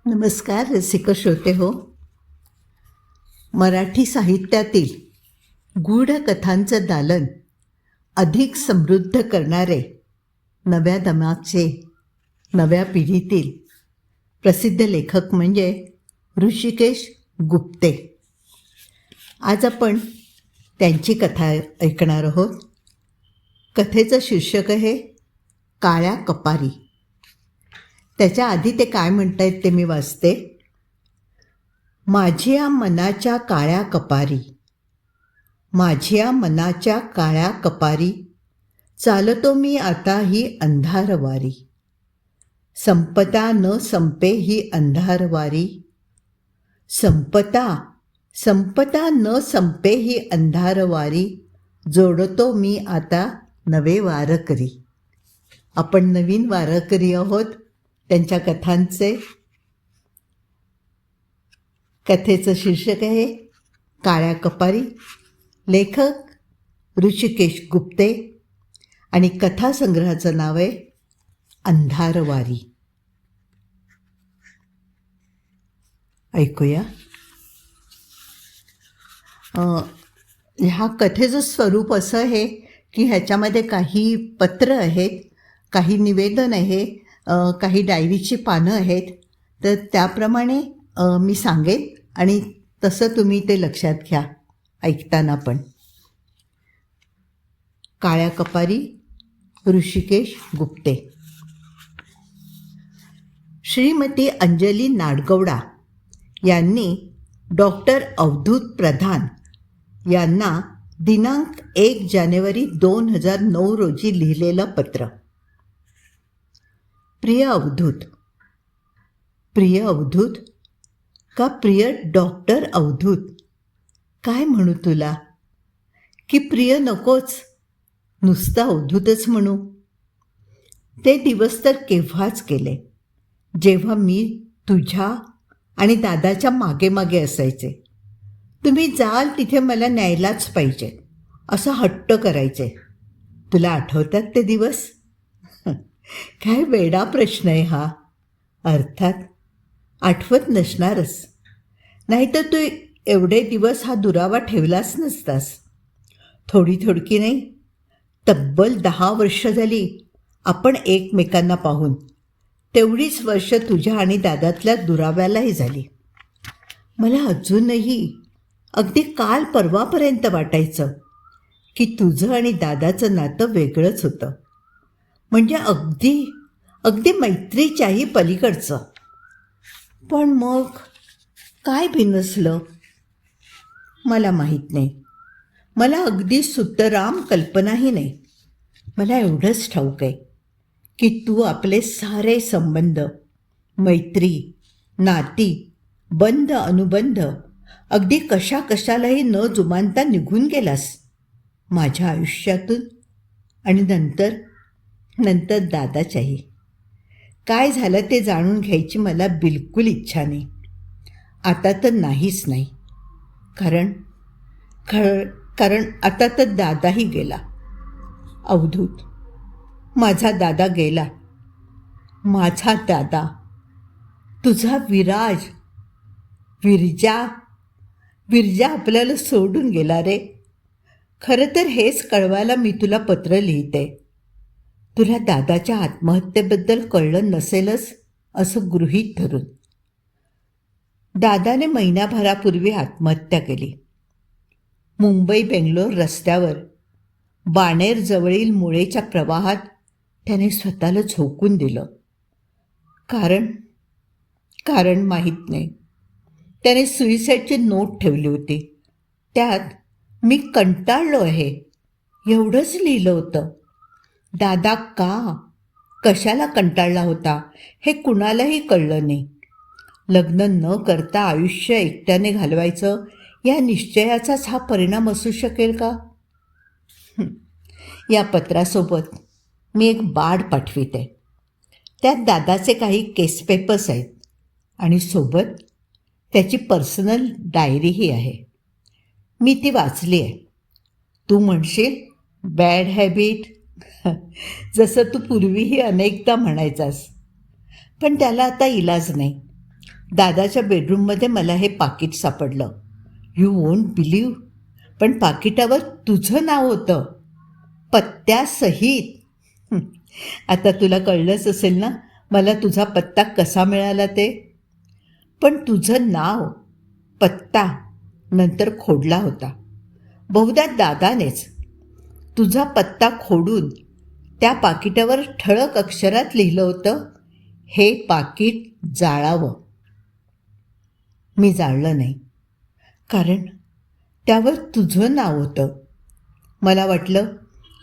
नमस्कार रसिक श्रोते हो. मराठी साहित्यातील गूढ कथांचं दालन अधिक समृद्ध करणारे नव्या दमाचे नव्या पिढीतील प्रसिद्ध लेखक म्हणजे ऋषिकेश गुप्ते. आज आपण त्यांची कथा ऐकणार आहोत. कथेचं शीर्षक आहे काळ्या कपारी. त्याच्या आधी ते काय म्हणतायत ते मी वाचते. माझ्या मनाच्या काळ्या कपारी, माझ्या मनाच्या काळ्या कपारी, चालतो मी आता ही अंधारवारी. संपता न संपे ही अंधारवारी, संपता संपता न संपे ही अंधारवारी, जोडतो मी आता नवे वारकरी. आपण नवीन वारकरी आहोत त्यांच्या कथांचे. कथेचं शीर्षक आहे काळ्या कपारी. लेखक ऋषिकेश गुप्ते आणि कथासंग्रहाचं नाव आहे अंधारवारी. ऐकूया. ह्या कथेचं स्वरूप असं आहे की ह्याच्यामध्ये काही पत्र आहेत, काही निवेदन आहे, काही डायरीची पानं आहेत. तर त्याप्रमाणे मी सांगेन आणि तसं तुम्ही ते लक्षात घ्या ऐकताना पण. काळ्या कपारी, ऋषिकेश गुप्ते. श्रीमती अंजली नाडगौडा यांनी डॉक्टर अवधूत प्रधान यांना दिनांक 1 जानेवारी 2009 रोजी लिहिलेलं पत्र. प्रिय अवधूत, प्रिय अवधूत का प्रिय डॉक्टर अवधूत, काय म्हणू तुला? की प्रिय नकोच, नुसतं अवधूतच म्हणू. ते दिवस तर केव्हाच गेले जेव्हा मी तुझ्या आणि दादाच्या मागे मागे असायचे. तुम्ही जाल तिथे मला न्यायलाच पाहिजे असं हट्ट करायचे. तुला आठवतात ते दिवस? काय वेडा प्रश्न आहे हा. अर्थात आठवत नसणारच, नाहीतर तू एवढे दिवस हा दुरावा ठेवलाच नसतास. थोडी थोडकी नाही, तब्बल 10 वर्ष झाली आपण एकमेकांना पाहून. तेवढीच वर्ष तुझ्या आणि दादातल्या दुराव्यालाही झाली. मला अजूनही अगदी काल परवापर्यंत वाटायचं की तुझं आणि दादाचं नातं वेगळंच होतं, म्हणजे अगदी अगदी मैत्रीच्याही पलीकडचं. पण मग काय भिनसलं मला माहीत नाही. मला अगदी सुतराम कल्पनाही नाही. मला एवढंच ठाऊक आहे की तू आपले सारे संबंध, मैत्री, नाती, बंध अनुबंध अगदी कशा कशालाही न जुमानता निघून गेलास माझ्या आयुष्यातून. आणि नंतर दादाच्याही. काय झालं ते जाणून घ्यायची मला बिलकुल इच्छा नाही. आता तर नाहीच नाही. कारण आता तर दादाही गेला. अवधूत, माझा दादा गेला. माझा दादा, तुझा विराज, विरजा आपल्याला सोडून गेला रे. खरं तर हेच कळवायला मी तुला पत्र लिहिते. तुला दादाच्या आत्महत्येबद्दल कळलं नसेलच असं गृहीत धरून. दादाने महिन्याभरापूर्वी आत्महत्या केली. मुंबई बेंगलोर रस्त्यावर बाणेरजवळील मुळेच्या प्रवाहात त्याने स्वतःला झोकून दिलं. कारण माहीत नाही. त्याने सुइसाईडची नोट ठेवली होती. त्यात मी कंटाळलो आहे एवढंच लिहिलं होतं. दादा कशाला कंटाळला होता हे कुणालाही कळलं नाही. लग्न न करता आयुष्य एकट्याने घालवायचं या निश्चयाचाच हा परिणाम असू शकेल का? या पत्रासोबत मी एक बाड पाठविते. त्यात दादाचे काही केस पेपर्स आहेत आणि सोबत त्याची पर्सनल डायरीही आहे. मी ती वाचली आहे. तू म्हणशील बॅड हॅबिट, जसं तू पूर्वीही अनेकदा म्हणायचास. पण त्याला आता इलाज नाही. दादाच्या बेडरूममध्ये मला हे पाकिट सापडलं. यू वोंट बिलीव्ह, पण पाकिटावर तुझं नाव होतं, पत्त्यासहित. आता तुला कळलंच असेल ना मला तुझा पत्ता कसा मिळाला ते. पण तुझं नाव, पत्ता नंतर खोडला होता. बहुधा दादानेच तुझा पत्ता खोडून त्या पाकिटावर ठळक अक्षरात लिहिलं होतं, हे पाकिट जाळावं. मी जाळलं नाही, कारण त्यावर तुझं नाव होतं. मला वाटलं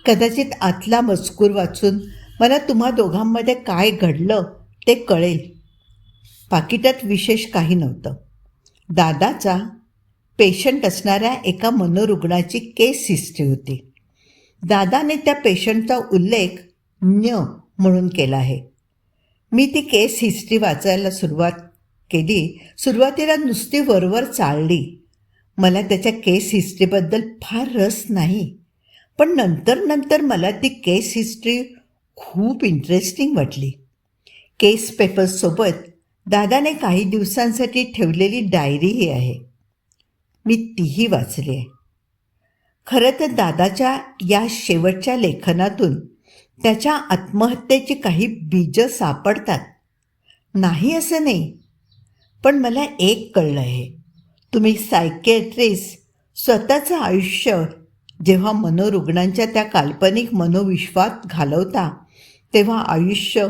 कदाचित आतला मजकूर वाचून मला तुम्हा दोघांमध्ये काय घडलं ते कळेल. पाकिटात विशेष काही नव्हतं. दादाचा पेशंट असणाऱ्या एका मनोरुग्णाची केस हिस्ट्री होती. दादाने त्या पेशंटचा उल्लेख न्य म्हणून केला आहे. मी ती केस हिस्ट्री वाचायला सुरुवात केली. सुरुवातीला नुसती वरवर चालली. मला त्याच्या केस हिस्ट्रीबद्दल फार रस नाही, पण नंतर मला ती केस हिस्ट्री खूप इंटरेस्टिंग वाटली. केस पेपर्ससोबत दादाने काही दिवसांसाठी ठेवलेली डायरीही आहे. मी तीही वाचली आहे. खरं तर दादाच्या या शेवटच्या लेखनातून त्याच्या आत्महत्येची काही बीजं सापडतात, नाही असं नाही. पण मला एक कळलं आहे, तुम्ही सायकियाट्रिस्ट स्वतःचं आयुष्य जेव्हा मनोरुग्णांच्या त्या काल्पनिक मनोविश्वात घालवता, तेव्हा आयुष्य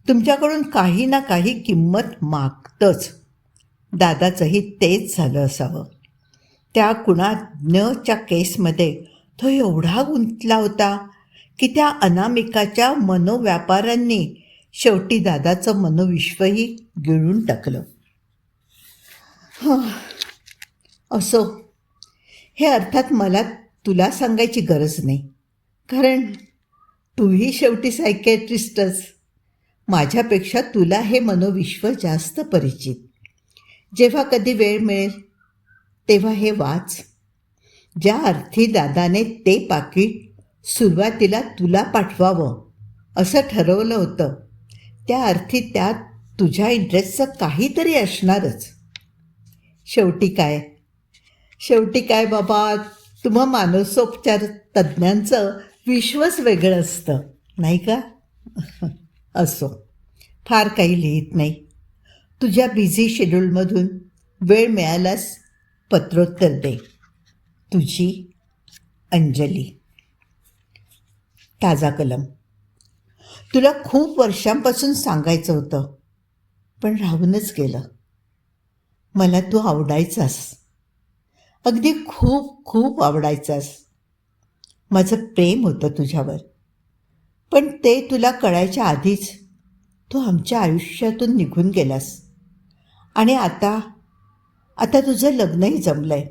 तुमच्याकडून काही ना काही किंमत मागतंच. दादाचंही तेच झालं असावं. त्या कुणाज्ञच्या केसमध्ये तो एवढा गुंतला होता की त्या अनामिकाच्या मनोव्यापारांनी शेवटी दादाचं मनोविश्वही गिळून टाकलं. असो, हे अर्थात मला तुला सांगायची गरज नाही, कारण तूही शेवटी सायकियाट्रिस्टच. माझ्यापेक्षा तुला हे मनोविश्व जास्त परिचित. जेव्हा कधी वेळ मिळेल तेव्हा हे वाच. ज्या अर्थी दादाने ते पाकीट सुरुवातीला तुला पाठवावं असं ठरवलं होतं, त्या अर्थी त्यात तुझ्या इंटरेस्टचं काहीतरी असणारच. शेवटी काय बाबा, तुम्हा मानसोपचार तज्ज्ञांचं विश्वच वेगळं असतं, नाही का? असो, फार काही लिहित नाही. तुझ्या बिझी शेड्यूलमधून वेळ मिळाल्यास पत्रोत्तर दे. तुझी अंजली. ताजा कलम. तुला खूप वर्षांपासून सांगायचं होतं, पण राहूनच गेलं. मला तू आवडायचास, अगदी खूप खूप आवडायचास. माझं प्रेम होतं तुझ्यावर, पण ते तुला कळायच्या आधीच तू आमच्या आयुष्यातून निघून गेलास. आणि आता तुझं लग्नही जमलंय,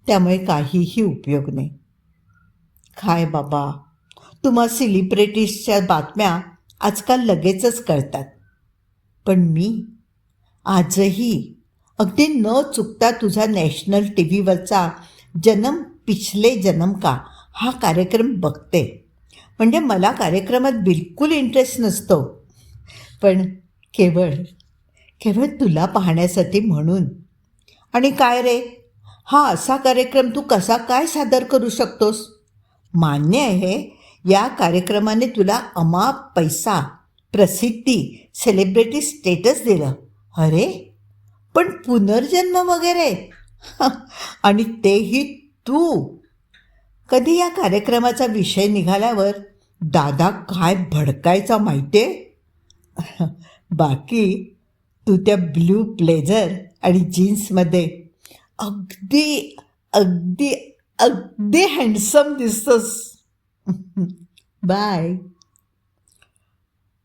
त्यामुळे काहीही उपयोग नाही. काय बाबा, तुम्हा सेलिब्रिटीजच्या बातम्या आजकाल लगेचच कळतात, पण मी आजही अगदी न चुकता तुझा नॅशनल टी व्हीवरचा जन्म पिछले जन्म का हा कार्यक्रम बघते. म्हणजे मला कार्यक्रमात बिलकुल इंटरेस्ट नसतो, पण केवळ तुला पाहण्यासाठी म्हणून. आणि काय रे, हा असा कार्यक्रम तू कसा काय सादर करू शकतोस? मान्य आहे, या कार्यक्रमाने तुला अमाप पैसा, प्रसिद्धी, सेलिब्रिटी स्टेटस दिलं. अरे, पण पुनर्जन्म वगैरे आणि तेही तू. कधी या कार्यक्रमाचा विषय निघाल्यावर दादा काय भडकायचा माहिती आहे? बाकी तू त्या ब्ल्यू ब्लेझर आणि जीन्समध्ये अगदी अगदी अगदी handsome दिसतोस. Bye.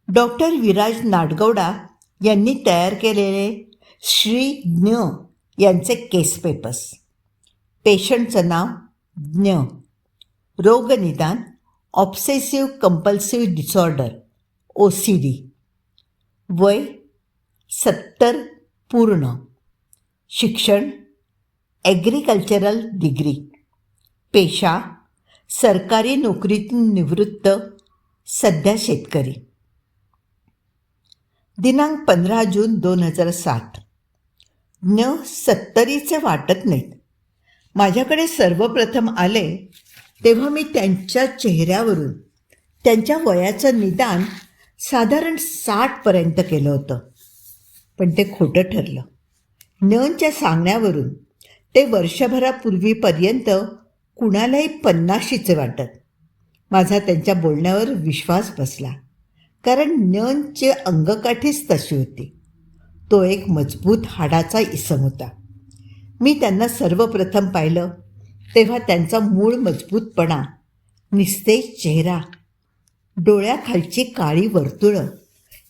Doctor Viraj Nadgouda यांनी तयार केलेले श्री ज्ञ यांचे केस पेपर्स. पेशंटचं नाव ज्ञ. रोगनिदान ऑब्सेसिव्ह कंपल्सिव्ह डिसऑर्डर OCD. वय 70 पूर्ण. शिक्षण ॲग्रिकल्चरल डिग्री. पेशा सरकारी नोकरीतून निवृत्त, सध्या शेतकरी. दिनांक 15 जून 2007. 70चे वाटत नाहीत. माझ्याकडे सर्वप्रथम आले तेव्हा मी त्यांच्या चेहऱ्यावरून त्यांच्या वयाचं निदान साधारण 60पर्यंत केलं होतं. पण ते खोटं ठरलं. न्यांच्या सांगण्यावरून ते वर्षभरापूर्वीपर्यंत कुणालाही 50चे वाटत. माझा त्यांच्या बोलण्यावर विश्वास बसला, कारण न्यांची अंगकाठीच तशी होती. तो एक मजबूत हाडाचा इसम होता. मी त्यांना सर्वप्रथम पाहिलं तेव्हा त्यांचा मूळ मजबूतपणा, निस्तेज चेहरा, डोळ्याखालची काळी वर्तुळं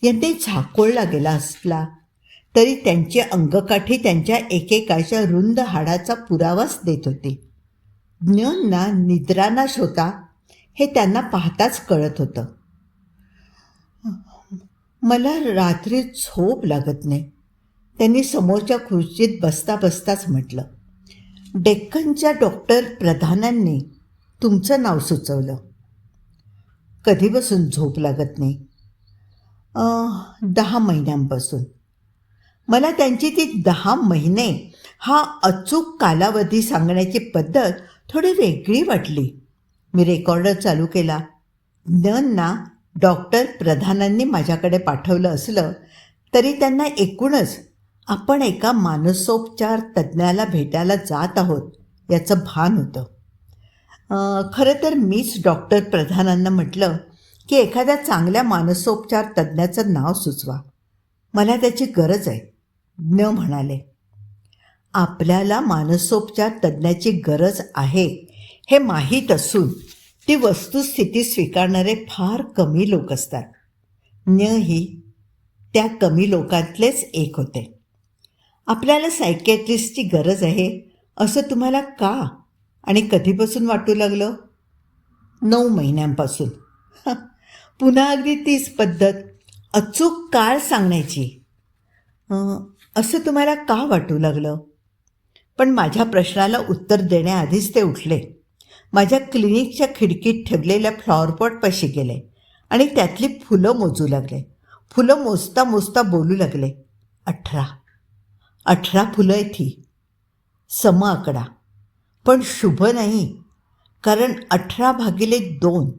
यांनी झाकोळला गेला असला तरी त्यांची अंगकाठी त्यांच्या एकेकाच्या रुंद हाडाचा पुरावाच देत होती. ज्ञांना निद्रानाश होता हे त्यांना पाहताच कळत होतं. मला रात्री झोप लागत नाही, त्यांनी समोरच्या खुर्चीत बसता बसताच म्हटलं. डेक्कनच्या डॉक्टर प्रधानांनी तुमचं नाव सुचवलं. कधीपासून झोप लागत नाही? 10 महिन्यांपासून. मला त्यांची ती 10 महिने हा अचूक कालावधी सांगण्याची पद्धत थोडी वेगळी वाटली. मी रेकॉर्डर चालू केला. ज्ञांना डॉक्टर प्रधानांनी माझ्याकडे पाठवलं असलं तरी त्यांना एकूणच आपण एका मानसोपचार तज्ज्ञाला भेटायला जात आहोत याचं भान होतं. खरं तर मीच डॉक्टर प्रधानांना म्हटलं की एखाद्या चांगल्या मानसोपचार तज्ज्ञाचं नाव सुचवा, मला त्याची गरज आहे. ज्ञ म्हणाले, आपल्याला मानसोपचार तज्ज्ञाची गरज आहे हे माहीत असून ती वस्तुस्थिती स्वीकारणारे फार कमी लोक असतात. ज्ञ ही त्या कमी लोकांतलेच एक होते. आपल्याला सायकॅट्रिस्टची गरज आहे असं तुम्हाला का आणि कधीपासून वाटू लागलं? 9 महिन्यांपासून. पुन्हा अगदी तीच पद्धत, अचूक काळ सांगण्याची. असं तुम्हाला का वाटू लागलं? पण माझ्या प्रश्नाला उत्तर देण्याआधीच ते उठले. माझ्या क्लिनिकच्या खिडकीत ठेवलेल्या फ्लॉवरपॉटपाशी गेले आणि त्यातली फुलं मोजू लागले. फुलं मोजता मोजता बोलू लागले. 18 फुलं आहेत ही. सम आकडा, पण शुभ नाही, कारण 18/2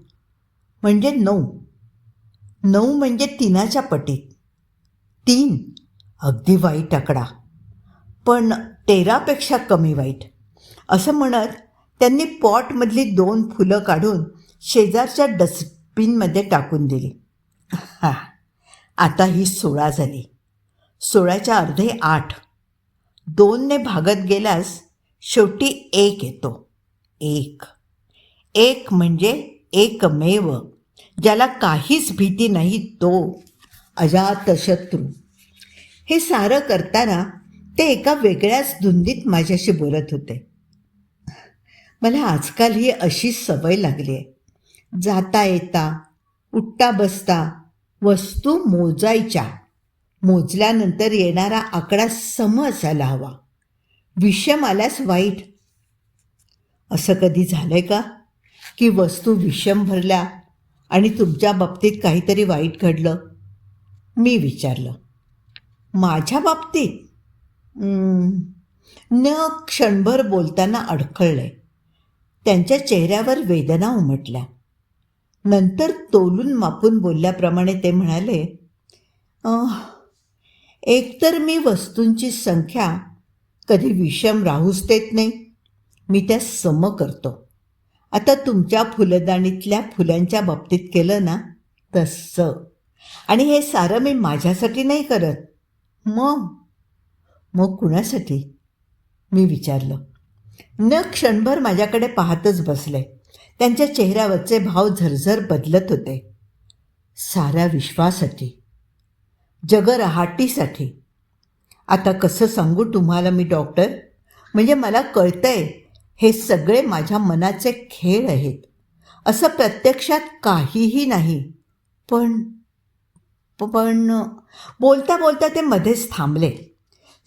म्हणजे 9. 9 म्हणजे 3च्या पटीत. 3 अगदी वाईट आकडा, पण 13पेक्षा कमी वाईट. असं म्हणत त्यांनी पॉटमधली 2 फुलं काढून शेजारच्या डस्टबिनमध्ये टाकून दिली. आता ही 16 झाली. 16च्या अर्धे 8. 2ने भागत गेल्यास शेवटी 1 येतो. 1 म्हणजे एकमेव, ज्याला काहीच भीती नाही, तो अजातशत्रू. हे सारं करताना ते एका वेगळ्याच धुंदीत माझ्याशी बोलत होते. मला आजकाल ही अशी सवय लागली आहे. जाता येता, उठता बसता वस्तू मोजायच्या. मोजल्यानंतर येणारा आकडा सम असायला हवा. विषम आल्यास वाईट. असं कधी झालंय का की वस्तू विषम भरल्या आणि तुमच्या बाबतीत काहीतरी वाईट घडलं? मी विचारलं. माझ्या बाबतीत? न क्षणभर बोलताना अडखळले. त्यांच्या चेहऱ्यावर वेदना उमटल्या. नंतर तोलून मापून बोलल्याप्रमाणे ते म्हणाले, एकतर मी वस्तूंची संख्या कधी विषम राहूच देत नाही, मी त्या सम करतो. आता तुमच्या फुलदाणीतल्या फुलांच्या बाबतीत केलं ना तसं. आणि हे सारं मी माझ्यासाठी नाही करत. मग कुणासाठी? मी विचारलं. न क्षणभर माझ्याकडे पाहतच बसले. त्यांच्या चेहऱ्यावरचे भाव झरझर बदलत होते. साऱ्या विश्वासाठी, जगरहाटीसाठी. आता कसं सांगू तुम्हाला मी डॉक्टर? म्हणजे मला कळतंय हे सगळे माझ्या मनाचे खेळ आहेत. असं प्रत्यक्षात काहीही नाही. पण बोलता बोलता ते मध्येच थांबले.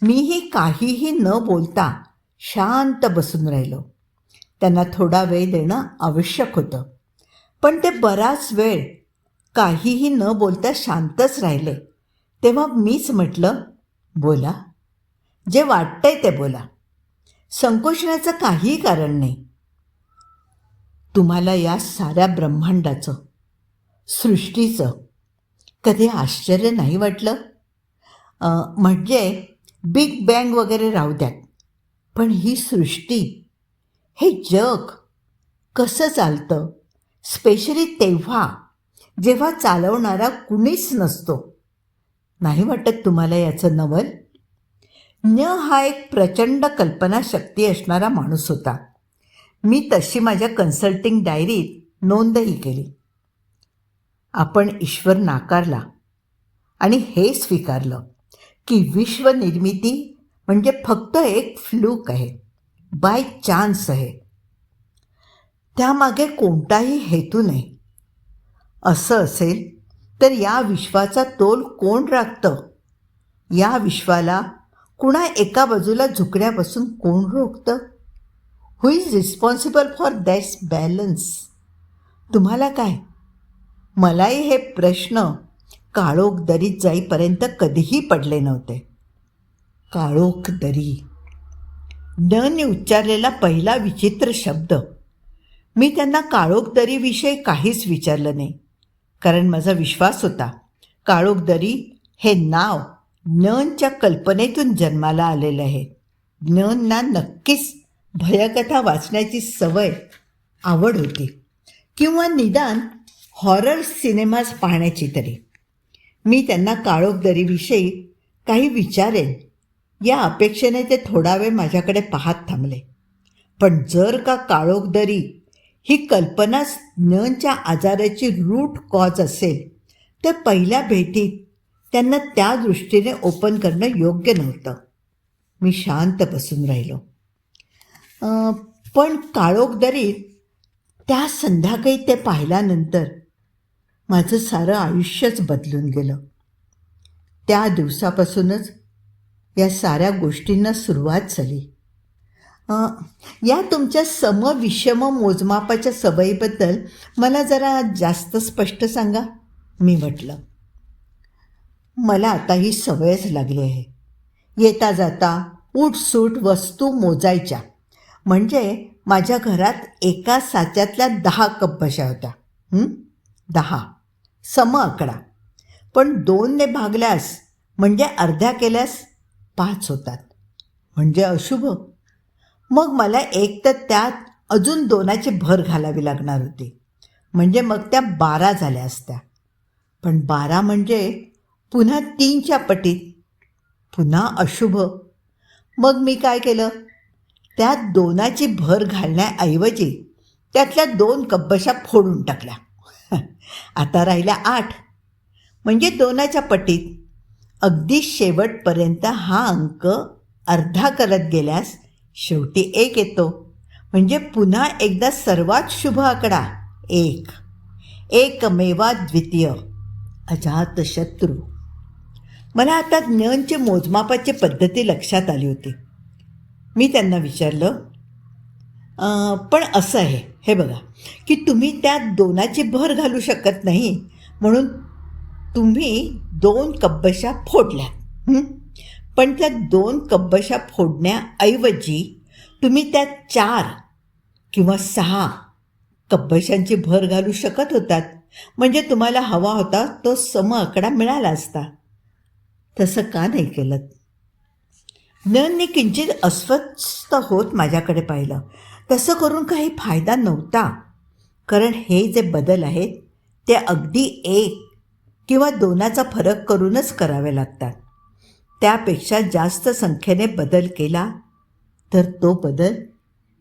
मीही काहीही न बोलता शांत बसून राहिलो. त्यांना थोडा वेळ देणं आवश्यक होतं, पण ते बराच वेळ काहीही न बोलता शांतच राहिले. तेव्हा मीच म्हटलं, बोला, जे वाटतंय ते बोला, संकोचण्याचं काहीही कारण नाही. तुम्हाला या साऱ्या ब्रह्मांडाचं, सृष्टीचं कधी आश्चर्य नाही वाटलं? म्हणजे बिग बँग वगैरे राहू द्यात, पण ही सृष्टी, हे जग कसं चालतं, स्पेशली तेव्हा जेव्हा चालवणारा कुणीच नसतो, नाही वाटत तुम्हाला याचं नवल? हा एक प्रचंड कल्पनाशक्ती असणारा माणूस होता. मी तशी माझ्या कन्सल्टिंग डायरीत नोंदही केली. आपण ईश्वर नाकारला आणि हे स्वीकारलं की विश्वनिर्मिती म्हणजे फक्त एक फ्लूक आहे, बाय चान्स आहे, त्यामागे कोणताही हेतू नाही. असं असेल तर या विश्वाचा तोल कोण राखतं? या विश्वाला कुणा एका बाजूला झुकण्यापासून कोण रोखतं? Who is responsible for that's balance? तुम्हाला काय? मलाही हे प्रश्न काळोख दरीत जाईपर्यंत कधीही पडले नव्हते. काळोख दरी, ने उच्चारलेला पहिला विचित्र शब्द. मी त्यांना काळोख दरीविषयी काहीच विचारलं नाही, कारण माझा विश्वास होता काळोख दरी हे नाव च्या कल्पनेतून जन्माला आलेलं आहे. ना नक्कीच भयकथा वाचण्याची सवय, आवड होती, किंवा निदान हॉरर सिनेमाज पाहण्याची तरी. मी त्यांना काळोख दरीविषयी काही विचारेन या अपेक्षेने ते थोडा वेळ माझ्याकडे पाहत थांबले. पण जर का काळोख दरी ही कल्पनाच च्या आजाराची रूट कॉज असेल तर पहिल्या भेटीत त्यांना त्या दृष्टीने ओपन करणं योग्य नव्हतं. मी शांत बसून राहिलो. पण काळोख दरीत त्या संध्याकाळी ते पाहिल्यानंतर माझं सारं आयुष्यच बदलून गेलं. त्या दिवसापासूनच या साऱ्या गोष्टींना सुरुवात झाली. या तुमच्या समविषम मोजमापाच्या सवयीबद्दल मला जरा जास्त स्पष्ट सांगा, मी म्हटलं. मला आता ही सवयच लागली आहे. येता जाता उठसूट वस्तू मोजायच्या. म्हणजे माझ्या घरात एका साच्यातल्या 10 कपबशा होत्या. 10 सम आकडा, पण 2ने भागल्यास म्हणजे अर्ध्या केल्यास 5 होतात, म्हणजे अशुभ. मग मला एक तर त्यात अजून 2ची भर घालावी लागणार होती, म्हणजे मग त्या 12 झाल्या असत्या. पण 12 म्हणजे पुन्हा 3च्या पटीत, पुन्हा अशुभ. मग मी काय केलं, त्यात 2ची भर घालण्याऐवजी त्यातल्या 2 कपबशा फोडून टाकल्या. आता राहिल्या 8, म्हणजे 2च्या पटीत. अगदी शेवटपर्यंत हा अंक अर्धा करत गेल्यास शेवटी 1 येतो, म्हणजे पुन्हा एकदा सर्वात शुभ आकडा 1. एकमेवा द्वितीय, अजातशत्रू. मला आता चे मोजमापाची पद्धती लक्षात आली होती. मी त्यांना विचारलं, पण असं आहे, हे बघा, की तुम्ही त्यात 2ची भर घालू शकत नाही म्हणून तुम्ही 2 कपबशा फोडल्या. पण त्या 2 कपबशा फोडण्याऐवजी तुम्ही त्यात 4 किंवा 6 कपबशांची भर घालू शकत होतात, म्हणजे तुम्हाला हवा होता तो सम आकडा मिळाला असता. तसं का नाही केलं? ने किंचित अस्वस्थ होत माझ्याकडे पाहिलं. तसं करून काही फायदा नव्हता, कारण हे जे बदल आहेत ते अगदी 1 किंवा 2चा फरक करूनच करावे लागतात. त्यापेक्षा जास्त संख्येने बदल केला तर तो बदल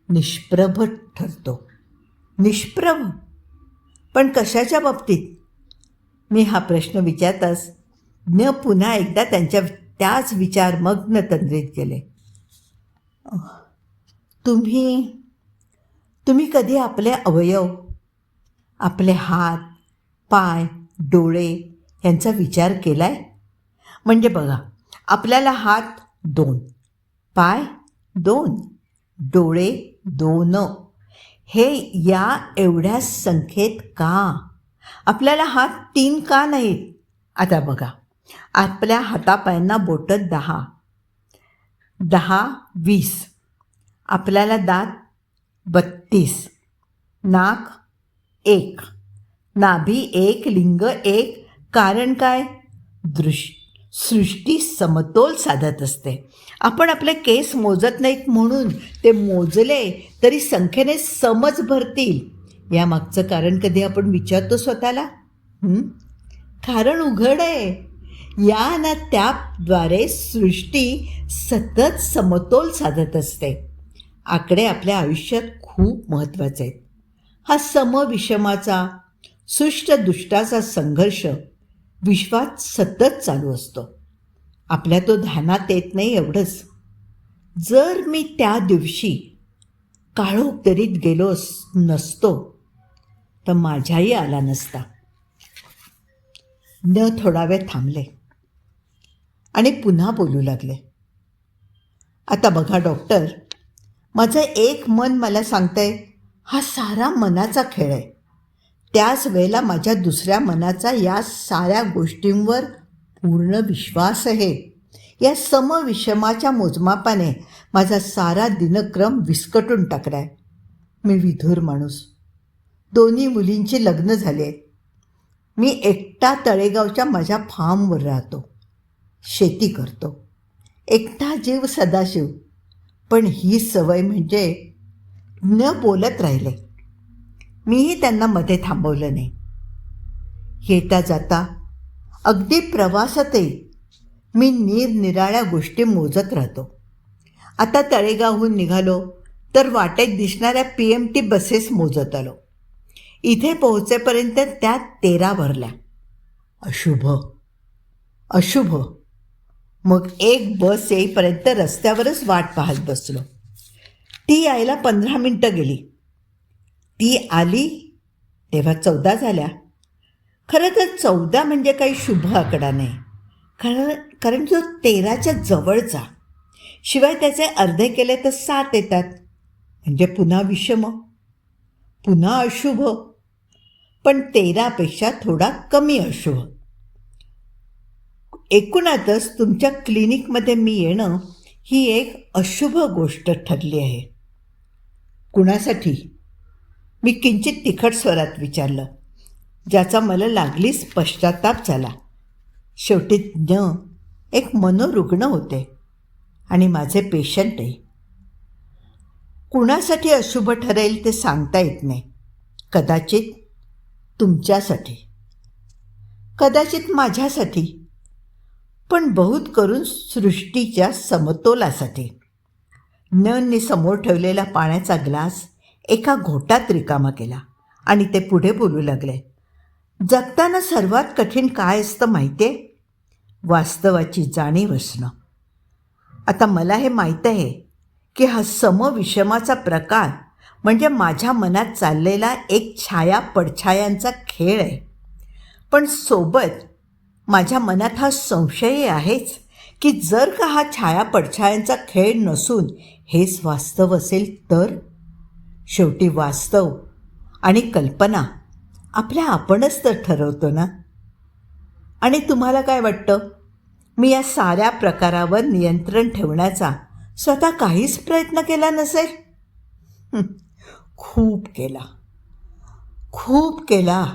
निष्प्रभ ठरतो. निष्प्रभ? पण कशाच्या बाबतीत? मी हा प्रश्न विचारताच पुन्हा एकदा त्यांच्या त्याच विचारमग्न तंद्रीत गेले. तुम्ही कधी आपले अवयव, आपले हात, पाय, डोळे यांचा विचार केलाय? म्हणजे बघा, आपल्याला हात 2, पाय 2, डोळे 2, हे या एवढ्या संख्येत का? आपल्याला हात 3 का नाहीत? आता बघा, आपल्या हातापायांना बोटं 10, 10, 20. आपल्याला दात 32, नाक 1, नाभी 1, लिंग 1. कारण काय? सृष्टी समतोल साधत असते. आपण आपले केस मोजत नाहीत म्हणून ते मोजले तरी संख्येने समज भरतील. यामागचं कारण कधी आपण विचारतो स्वतःला? कारण उघड आहे. या ना त्याद्वारे सृष्टी सतत समतोल साधत असते. आकडे आपल्या आयुष्यात खूप महत्त्वाचे आहेत. हा समविषमाचा सुष्ट दुष्टाचा संघर्ष विश्वात सतत चालू असतो. आपल्या तो ध्यानात येत नाही एवढंच. जर मी त्या दिवशी काळोख दरीत गेलो नसतो तर माझ्याही आला नसता. न थोडा वेळ थांबले आणि पुन्हा बोलू लागले. आता बघा डॉक्टर, माझं एक मन मला सांगतंय हा सारा मनाचा खेळ आहे. त्याच वेळेला माझ्या दुसऱ्या मनाचा या साऱ्या गोष्टींवर पूर्ण विश्वास आहे. या समविषमाच्या मोजमापाने माझा सारा दिनक्रम विस्कटून टाकलाय. मी विधूर माणूस. 2 मुलींची लग्न झाली आहेत. मी एकटा तळेगावच्या माझ्या फार्मवर राहतो. शेती करतो. एकटा जीव सदाशिव. पण ही सवय म्हणजे न बोलत राहिले. मीही त्यांना मध्ये थांबवलं नाही. येता जाता अगदी प्रवासातही मी निरनिराळ्या गोष्टी मोजत राहतो. आता तळेगावहून निघालो तर वाटेत दिसणाऱ्या PMT बसेस मोजत आलो. इथे पोहोचेपर्यंत त्या 13 भरल्या. अशुभ अशुभ. मग एक बस येईपर्यंत रस्त्यावरच वाट पाहत बसलो. ती यायला 15 मिनटं गेली. ती आली तेव्हा 14 झाल्या. खरं तर 14 म्हणजे काही शुभ आकडा नाही. कारण तो 13च्या जवळचा. शिवाय त्याचे अर्धे केले तर 7 येतात. म्हणजे पुन्हा विषम, पुन्हा अशुभ. पण 13पेक्षा थोडा कमी अशुभ. एकूणातच तुमच्या क्लिनिकमध्ये मी येणं ही एक अशुभ गोष्ट ठरली आहे. कुणासाठी? मी किंचित तिखट स्वरात विचारलं, ज्याचा मला लागलीच पश्चाताप झाला. शेवटी एक मनोरुग्ण होते आणि माझे पेशंटही. कुणासाठी अशुभ ठरेल ते सांगता येत नाही. कदाचित तुमच्यासाठी, कदाचित माझ्यासाठी, पण बहुत करून सृष्टीच्या समतोलासाठी. नंनी समोर ठेवलेला पाण्याचा ग्लास एका घोटात रिकामा केला आणि ते पुढे बोलू लागले. जगताना सर्वात कठीण काय असतं माहिती आहे? वास्तवाची जाणीव असणं. आता मला हे माहीत आहे की हा समविषमाचा प्रकार म्हणजे माझ्या मनात चाललेला एक छाया पडछायांचा खेळ आहे. पण सोबत माझ्या मनात हा संशयही आहेच की जर का हा छाया पडछायांचा खेळ नसून हेच वास्तव असेल तर? शेवटी वास्तव आणि कल्पना आपल्या आपणच तर ठरवतो ना. आणि तुम्हाला काय वाटतं? मी या साऱ्या प्रकारावर नियंत्रण ठेवण्याचा स्वतः काहीच प्रयत्न केला नसेल? खूप केला, खूप केला.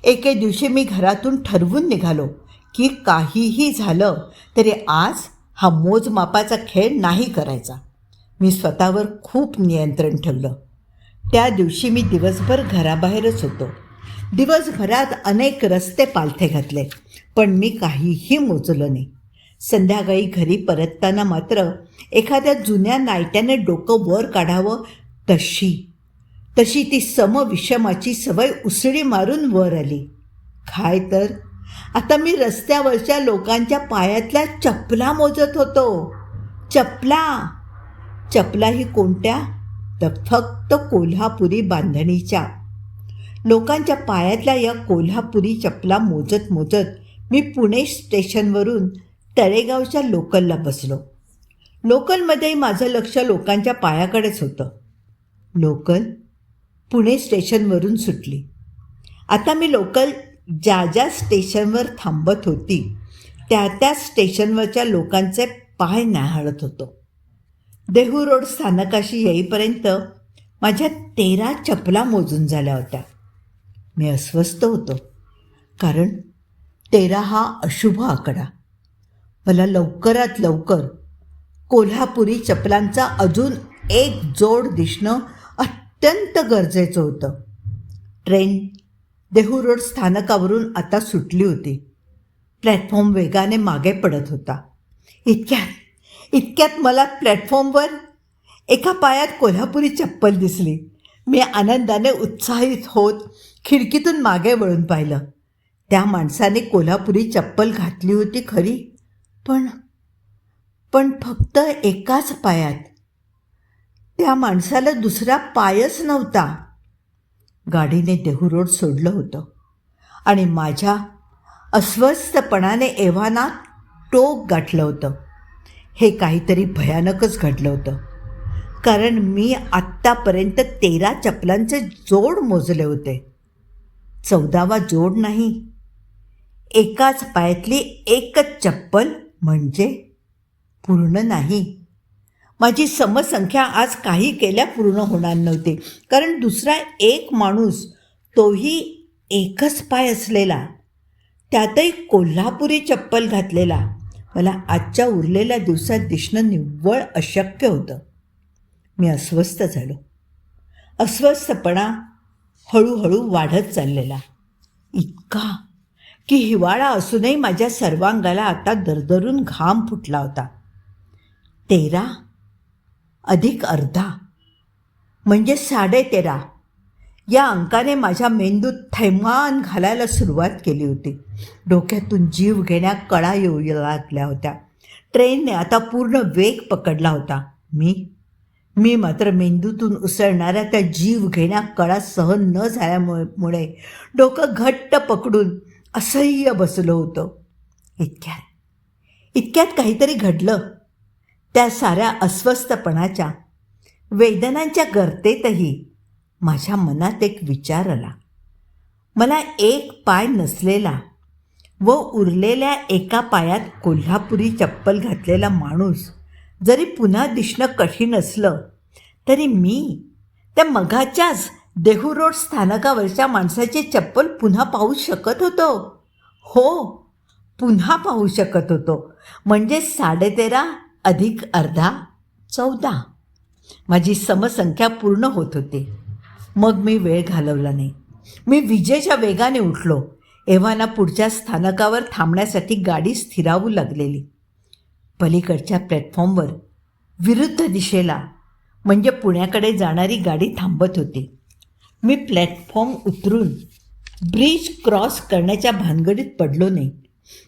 एके दिवशी मी घरातून ठरवून निघालो की काहीही झालं तरी आज हा मोजमापाचा खेळ नाही करायचा. मी स्वतःवर खूप नियंत्रण ठेवलं. त्या दिवशी मी दिवसभर घराबाहेरच होतो. दिवसभरात अनेक रस्ते पालथे घातले, पण मी काहीही मोजलं नाही. संध्याकाळी घरी परतताना मात्र एखाद्या जुन्या नायट्याने डोकं वर काढावं तशी ती समविषमाची सवय उसळी मारून वर आली. काय तर आता मी रस्त्यावरच्या लोकांच्या पायातल्या चपला मोजत होतो. चपलाही कोणत्या? तर फक्त कोल्हापुरी बांधणीच्या. लोकांच्या पायातल्या या कोल्हापुरी चपला मोजत मी पुणे स्टेशनवरून तळेगावच्या लोकलला बसलो. लोकलमध्येही माझं लक्ष लोकांच्या पायाकडेच होतं. लोकल पुणे स्टेशनवरून सुटली. आता मी लोकल ज्या स्टेशनवर थांबत होती त्या स्टेशनवरच्या लोकांचे पाय न्याहाळत होतो. देहू रोड स्थानकाशी येईपर्यंत माझ्या 13 चपला मोजून झाल्या होत्या. मी अस्वस्थ होतो, कारण 13 हा अशुभ आकडा. मला लवकरात लवकर कोल्हापुरी चपलांचा अजून एक जोड दिसणं अत्यंत गरजेचं होतं. ट्रेन देहू रोड स्थानकावरून आता सुटली होती. प्लॅटफॉर्म वेगाने मागे पडत होता. इतक्यात मला प्लॅटफॉर्मवर एका पायात कोल्हापुरी चप्पल दिसली. मी आनंदाने उत्साहित होत खिडकीतून मागे वळून पाहिलं. त्या माणसाने कोल्हापुरी चप्पल घातली होती खरी, पण फक्त एकाच पायात. त्या माणसाला दुसरा पायच नव्हता. गाडीने देहू रोड सोडलं होतं आणि माझ्या अस्वस्थपणाने एव्हाना टोक गाठलं होतं. हे काहीतरी भयानकच घडलं होतं, कारण मी आत्तापर्यंत 13 चपलांचे जोड मोजले होते. 14वा जोड नाही. एकाच पायातली एकच चप्पल म्हणजे पूर्ण नाही. माझी समसंख्या आज काही केल्या पूर्ण होणार नव्हती, कारण दुसरा एक माणूस, तोही एकच पाय असलेला, त्यातही कोल्हापुरी चप्पल घातलेला, मला आजच्या उरलेल्या दिवसात दिसणं निव्वळ अशक्य होतं. मी अस्वस्थ झालो. अस्वस्थपणा हळूहळू वाढत चाललेला, इतका की हिवाळा असूनही माझ्या सर्वांगाला आता दरदरून घाम फुटला होता. 13 अधिक अर्धा म्हणजे 13.5 या अंकाने माझ्या मेंदूत थैमान घालायला सुरुवात केली होती. डोक्यातून जीव घेण्या कळा येऊ लागल्या होत्या. ट्रेनने आता पूर्ण वेग पकडला होता. मी मात्र मेंदूतून उसळणाऱ्या त्या जीव घेण्या कळा सहन न झाल्यामुळे डोकं घट्ट पकडून असह्य बसलो होतो. इतक्यात काहीतरी घडलं. त्या साऱ्या अस्वस्थपणाच्या, वेदनांच्या गर्तेतही माझ्या मनात एक विचार आला. मला एक पाय नसलेला व उरलेल्या एका पायात कोल्हापुरी चप्पल घातलेला माणूस जरी पुन्हा दिसणं कठीण असलं, तरी मी त्या मघाच्याच देहू रोड स्थानकावरच्या माणसाची चप्पल पुन्हा पाहू शकत होतो. हो, पुन्हा पाहू शकत होतो. म्हणजे 13.5 अधिक अर्धा 14. माझी समसंख्या पूर्ण होत होती. मग मी वेळ घालवला नाही. मी विजेच्या वेगाने उठलो. एव्हाना पुढच्या स्थानकावर थांबण्यासाठी गाडी स्थिरावू लागलेली. पलीकडच्या प्लॅटफॉर्मवर विरुद्ध दिशेला, म्हणजे पुण्याकडे जाणारी गाडी थांबत होती. मी प्लॅटफॉर्म उतरून ब्रिज क्रॉस करण्याच्या भानगडीत पडलो नाही.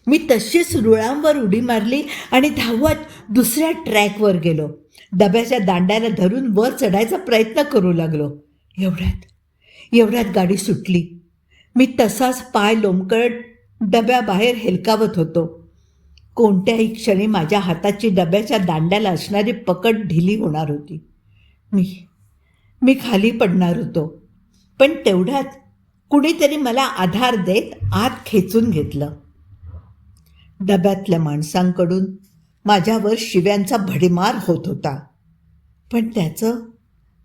मी तशीच रुळांवर उडी मारली आणि धावत दुसऱ्या ट्रॅकवर गेलो. डब्याच्या दांड्याला धरून वर चढायचा प्रयत्न करू लागलो. एवढ्यात गाडी सुटली. मी तसाच पाय लोंबकळत डब्याबाहेर हेलकावत होतो. कोणत्याही क्षणी माझ्या हाताची डब्याच्या दांड्याला असणारी पकड ढिली होणार होती. मी खाली पडणार होतो. पण तेवढ्यात कुणीतरी मला आधार देत आत खेचून घेतलं. डब्यातल्या माणसांकडून माझ्यावर शिव्यांचा भडीमार होत होता, पण त्याचं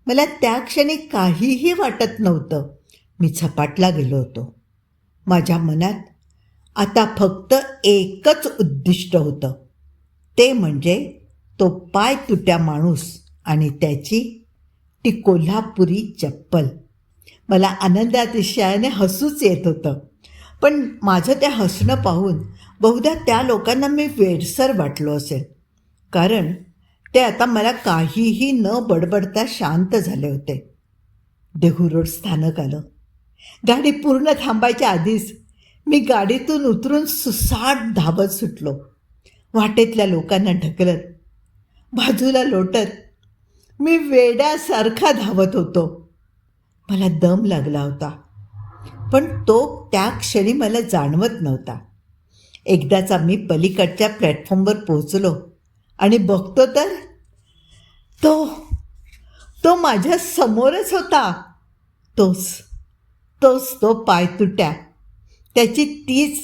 मला त्या क्षणी काहीही वाटत नव्हतं. मी झपाटला गेलो होतो. माझ्या मनात आता फक्त एकच उद्दिष्ट होतं, ते म्हणजे तो पाय तुट्या माणूस आणि ती कोल्हापुरी चप्पल. मला आनंदातिशयाने हसूच येत होतं, पण माझं ते हसणं पाहून बहुधा त्या लोकांना मी वेडसर वाटलो असेल, कारण ते आता मला काहीही न बडबडता शांत झाले होते. देहू रोड स्थानक आलं. गाडी पूर्ण थांबायच्या आधीच मी गाडीतून उतरून सुसाट धावत सुटलो. वाटेतल्या लोकांना ढकलत, बाजूला लोटत मी वेड्यासारखा धावत होतो. मला दम लागला होता, पण तो त्या क्षणी मला जाणवत नव्हता. एकदाचा मी पलीकडच्या प्लॅटफॉर्मवर पोहोचलो आणि बघतो तर तो माझ्या समोरच होता. तोच तो पायतुट्या, त्याची तीच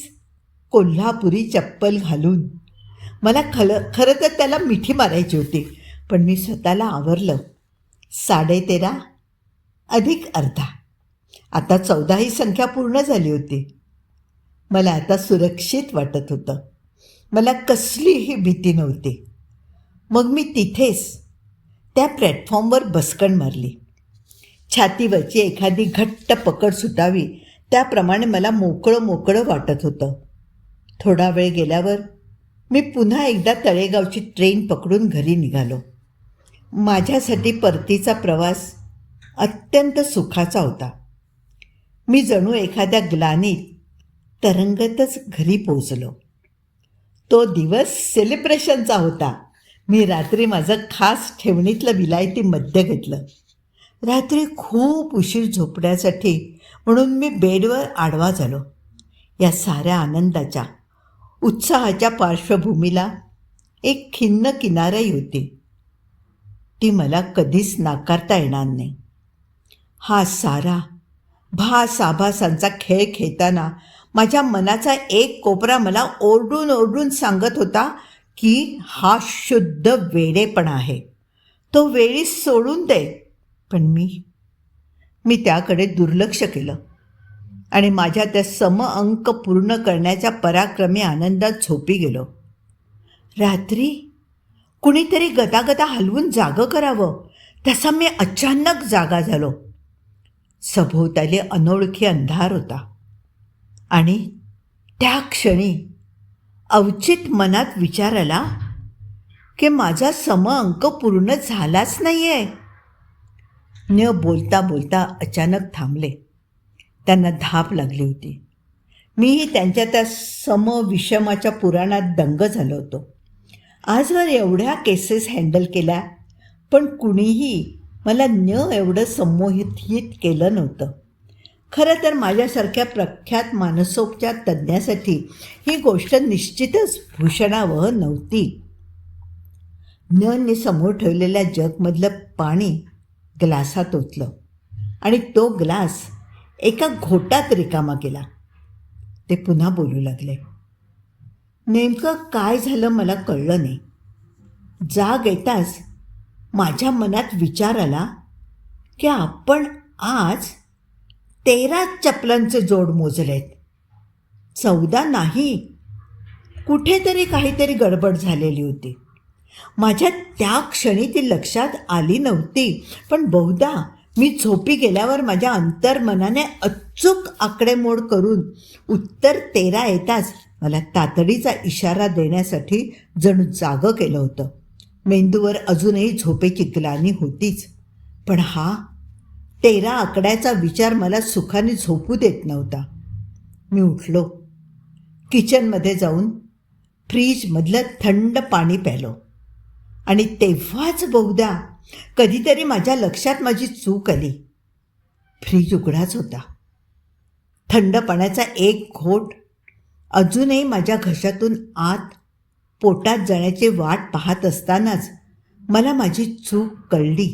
कोल्हापुरी चप्पल घालून. मला खरं तर त्याला मिठी मारायची होती, पण मी स्वतःला आवरलं. 13.5 अधिक अर्धा, आता 14 ही संख्या पूर्ण झाली होती. मला आता सुरक्षित वाटत होतं. मला कसलीही भीती नव्हती. मग मी तिथेच त्या प्लॅटफॉर्मवर बसकण मारली. छातीवरची एखादी घट्ट पकड सुटावी त्याप्रमाणे मला मोकळं मोकळं वाटत होतं. थोडा वेळ गेल्यावर मी पुन्हा एकदा तळेगावची ट्रेन पकडून घरी निघालो. माझ्यासाठी परतीचा प्रवास अत्यंत सुखाचा होता. मी जणू एखाद्या ग्लानीत तरंगतच घरी पोचलो. तो दिवस सेलिब्रेशनचा होता. मी रात्री माझं खास ठेवणीतलं विलायती मद्य घेतलं. रात्री खूप उशीर झोपण्यासाठी म्हणून मी बेडवर आडवा झालो. या साऱ्या आनंदाच्या उत्साहाच्या पार्श्वभूमीला एक खिन्न किनारही होती. ती मला कधीच नाकारता येणार नाही. हा सारा भासाभासांचा खेळ खेळताना माझ्या मनाचा एक कोपरा मला ओरडून ओरडून सांगत होता की हा शुद्ध वेडेपणा आहे, तो वेळीच सोडून दे. पण मी त्याकडे दुर्लक्ष केलं आणि माझ्या त्या अंक पूर्ण करण्याच्या पराक्रमी आनंदात झोपी गेलो. रात्री कुणीतरी गदागदा हलवून जागं करावं तसा मी अचानक जागा झालो. सभोवताली अनोळखी अंधार होता आणि त्या क्षणी अवचित मनात विचार आला की माझा अंक पूर्ण झालाच नाही आहे. न बोलता बोलता अचानक थांबले. त्यांना धाप लागली होती. मीही त्यांच्या त्या विषमाच्या पुराणात दंग झालो होतो. आजवर एवढ्या केसेस हँडल केल्या, पण कुणीही मला एवढं संमोहित केलं नव्हतं. खरं तर माझ्यासारख्या प्रख्यात मानसोपचार तज्ज्ञासाठी ही गोष्ट निश्चितच भूषणावह नव्हती. ने समोर ठेवलेल्या जगमधलं पाणी ग्लासात ओतलं आणि तो ग्लास एका घोटात रिकामा केला. ते पुन्हा बोलू लागले. नेमकं काय झालं मला कळलं नाही. जाग येताच माझ्या मनात विचार आला की आपण आज 13 चपलांचे जोड मोजलेत, 14 नाही. कुठेतरी काहीतरी गडबड झालेली होती. माझ्या त्या क्षणी ती लक्षात आली नव्हती, पण बहुधा मी झोपी गेल्यावर माझ्या अंतर्मनाने अचूक आकडेमोड करून उत्तर 13 येताच मला तातडीचा इशारा देण्यासाठी जणू जागं केलं होतं. मेंदूवर अजूनही झोपेची ग्लानी होतीच, पण हा 13 आकड्याचा विचार मला सुखाने झोपू देत नव्हता. मी उठलो. किचनमध्ये जाऊन फ्रीजमधलं थंड पाणी प्यालो आणि तेव्हाच बहुधा कधीतरी माझ्या लक्षात माझी चूक आली. फ्रीज उघडाच होता. थंड पाण्याचा एक घोट अजूनही माझ्या घशातून आत पोटात जाण्याची वाट पाहत असतानाच मला माझी चूक कळली.